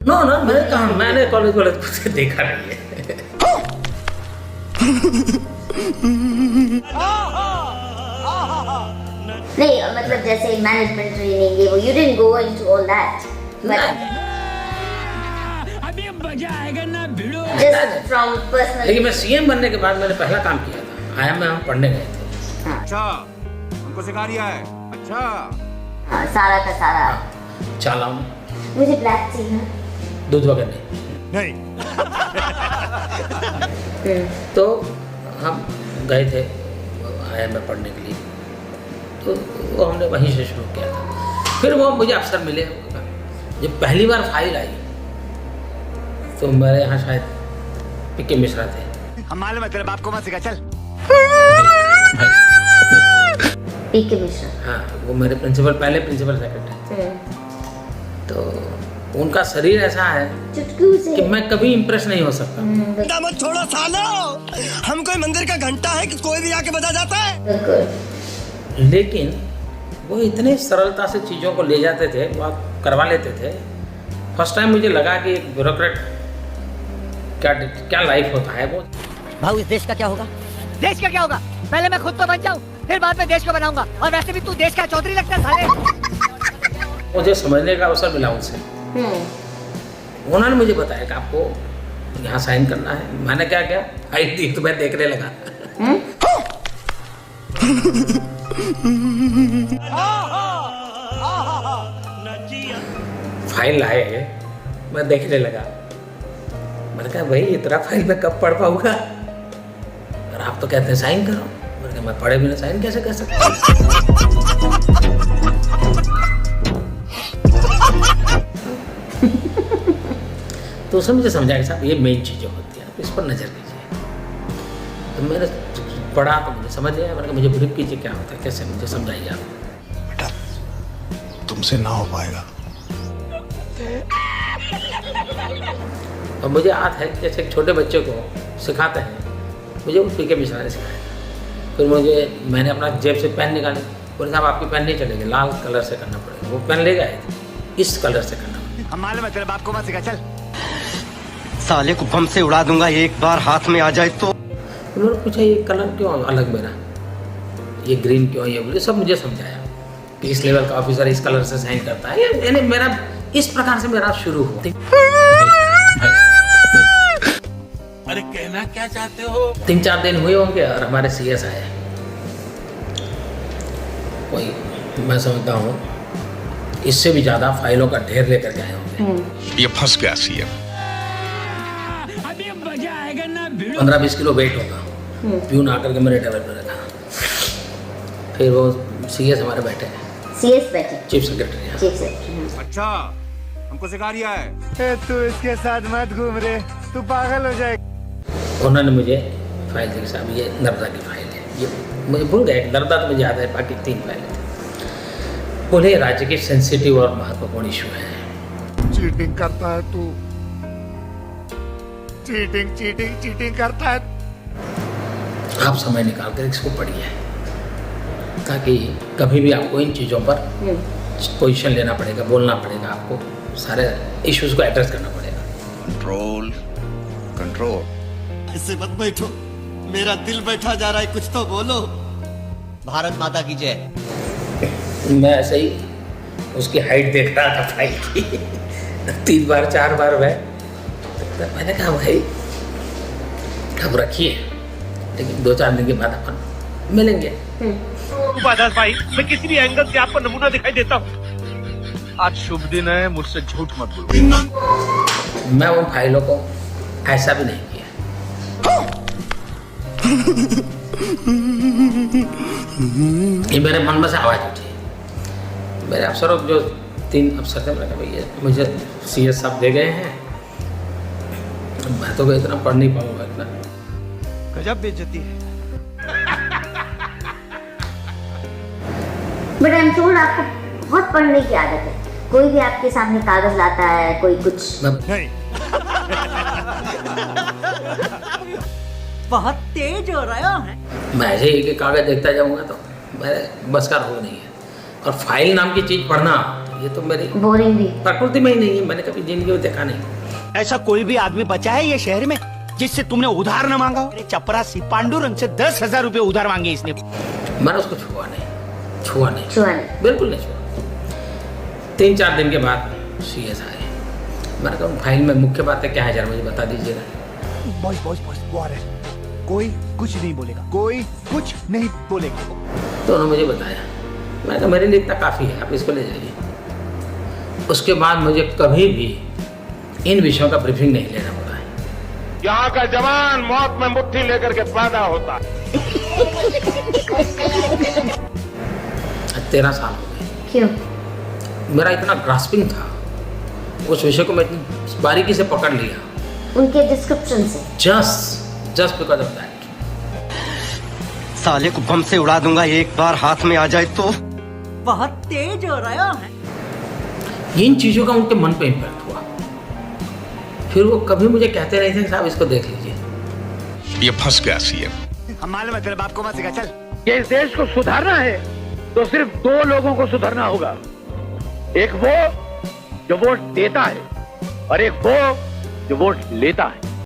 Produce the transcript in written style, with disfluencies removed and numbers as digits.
No no, मैंने कहा, मैंने कॉलेज कुछ देखा नहीं है। नहीं मतलब जैसे मैनेजमेंट ट्रेनिंग ये वो, you didn't go into all that, अभी मजा आएगा ना भिड़ो। Just from personal. लेकिन मैं सीएम बनने के बाद मैंने पहला काम किया था, आईएम में हम पढ़ने गए थे। अच्छा, हमको सिखा रिया है। अच्छा हाँ, सारा का सारा। चालाऊ में मुझे ब्लैक टी है। दूध वगैरह नहीं। तो हम गए थे आईएम में पढ़ने के लिए, तो वो हमने वहीं से शुरू किया था। फिर वो मुझे अवसर मिले, जब पहली बार फाइल आई तो मेरे यहाँ शायद पीके मिश्रा थे। हम मालूम है तेरे बाप को मत सिखा, चल। पीके मिश्रा, हाँ, वो मेरे प्रिंसिपल, पहले प्रिंसिपल सेक्रेटरी। तो उनका शरीर ऐसा है चुटकू से कि मैं कभी इम्प्रेस नहीं हो सकता। मत छोड़ो सालो, हम कोई मंदिर का घंटा है कि कोई भी आके बजा जाता है। बिल्कुल। लेकिन वो इतने सरलता से चीज़ों को ले जाते थे, वो आप करवा लेते थे। फर्स्ट टाइम मुझे लगा कि एक ब्यूरोक्रेट क्या लाइफ होता है वो। भाऊ इस देश का क्या होगा? देश का क्या होगा? पहले मैं खुद तो बन जाऊं, फिर बाद में देश को बनाऊंगा। और वैसे भी तू देश का चौधरी लगता है साले। मुझे समझने का अवसर मिला उनसे। उन्होंने मुझे बताया कि आपको यहाँ साइन करना है। मैंने क्या किया, आई थी तो मैं देखने लगा। फाइल लाए, मैं देखने लगा। मैंने कहा भाई इतना फाइल मैं कब पढ़ पाऊंगा, और आप तो कहते हैं साइन करो। मैंने कहा मैं पढ़े बिना साइन कैसे कर सकता। तो उसने मुझे समझाया कि साहब ये मेन चीज़ें होती हैं, इस पर नज़र कीजिए। तो मैंने पढ़ा तो मुझे समझ आया। मैंने कहा मुझे ब्रीफ कीजिए क्या होता है, कैसे, मुझे समझाइए आप। बेटा तुमसे ना हो पाएगा। और मुझे याद है जैसे एक छोटे बच्चे को सिखाते हैं, मुझे वो पीके मिश्रा ने सिखाया। फिर मैंने अपना जेब से पेन निकाली, बोले साहब आपकी पेन नहीं चलेगी, लाल कलर से करना पड़ेगा। वो पेन ले गए थे, इस कलर से करना पड़ेगा। हम मालूम है तेरे बाप को मत सिखा, चल। साले को बम से उड़ा दूंगा एक बार हाथ में आ जाए तो। उन्होंने पूछा ये कलर क्यों अलग मेरा, ये ग्रीन क्यों, ये सब मुझे समझाया कि इस लेवल का ऑफिसर इस कलर से साइन करता है। यानी मेरा इस प्रकार से मेरा शुरू हुआ। अरे कहना क्या चाहते हो? 3-4 दिन हुए होंगे और हमारे सीएस आए। कोई मैं समझता हूँ इससे भी ज्यादा फाइलों का ढेर लेकर के आए होंगे। ये फंस गया सीएम। अभी मजा आएगा ना भिड़ो। 15-20 किलो वेट होगा। प्यून आकर के मेरे टेबल पर रखा। फिर वो सीएस हमारे बैठे, सीएस बैठे, चीफ सेक्रेटरी। Chief secretary. अच्छा, हमको सिखा रिया है। तू इसके साथ मत घूम रे, तू पागल हो जाएगा। उन्होंने मुझे फाइल दी, साहब ये नर्मदा की फाइल है। ये मुझे भूल गया, नर्मदा तो मुझे याद है, बाकी 3 फाइलें थी। बोले राज्य के सेंसिटिव और महत्वपूर्ण इशू है। चीटिंग करता है तू, चीटिंग करता है। आप समय निकाल कर इसको पढ़िए, ताकि कभी भी आपको इन चीज़ों पर पोजीशन लेना पड़ेगा, बोलना पड़ेगा, आपको सारे इश्यूज को एड्रेस करना पड़ेगा। कंट्रोल। इससे मत बैठो, मेरा दिल बैठा जा रहा है, कुछ तो बोलो। भारत माता की जय। मैं ऐसे ही उसकी हाइट देख रहा था फाइल की। 3 बार 4 बार तो मैंने कहा भाई अब रखिए, लेकिन 2-4 दिन के बाद अपन मिलेंगे। भाई मैं किसी भी एंगल से आपको नमूना दिखाई देता हूँ। आज शुभ दिन है, मुझसे झूठ मत बोलो। मैं उन फाइलों को ऐसा भी नहीं किया। ये मेरे मन में से आवाज उठी। मेरे अफसरों जो 3 अफसर थे, मैंने कहा भैया मुझे सीएस साहब दे गए हैं, मैं तो इतना पढ़ नहीं पाऊंगा इतना। गजब बेइज्जती है। बट आई एम टोल्ड आपको बहुत पढ़ने की आदत है। कोई भी आपके सामने कागज लाता है, कोई कुछ नहीं। बहुत तेज हो रहा है। मैं ऐसे ही एक कागज देखता जाऊंगा तो मेरे बस का रोग नहीं है। और फाइल नाम की चीज़ पढ़ना ये तो मेरी बोरिंग भी। प्रकृति में ही नहीं है, मैंने कभी जिंदगी में देखा नहीं। ऐसा कोई भी आदमी बचा है ये शहर में जिससे तुमने उधार न मांगा हो? चपरासी पांडुरंग से 10,000 रुपए उधार मांगे इसने। मैंने उसको छुआ नहीं, बिल्कुल नहीं छुआ। 3-4 दिन के बाद CS आए। मैंने कहा फाइल में मुख्य बातें क्या है जरा मुझे बता दीजिएगा। बॉस वो आ रहा है, कोई कुछ नहीं बोलेगा, कोई कुछ नहीं बोलेगा। तो उन्होंने मुझे बताया, मैंने कहा मेरे लिए इतना काफ़ी है, आप इसको ले जाइए। उसके बाद मुझे कभी भी इन विषयों का ब्रीफिंग नहीं लेना पड़ा है। यहाँ का जवान मौत में मुट्ठी लेकर के पैदा होता है। 13 साल हो गए। क्यों? मेरा इतना ग्रास्पिंग था, उस विषय को मैं इतनी बारीकी से पकड़ लिया, उनके डिस्क्रिप्शन से। Just because of that. साले को बम से उड़ा दूंगा एक बार हाथ में आ जाए तो। बहुत तेज हो रहा है। इन चीज़ों का उनके मन पे इम्पैक्ट हुआ। फिर वो कभी मुझे कहते नहीं थे साहब इसको देख लीजिए। ये फंस गया CM। हम मालूम है तेरे बाप को मत सिखा, चल। ये इस देश को सुधारना है तो सिर्फ 2 लोगों को सुधारना होगा, एक वो जो वोट देता है और एक वो जो वोट लेता है।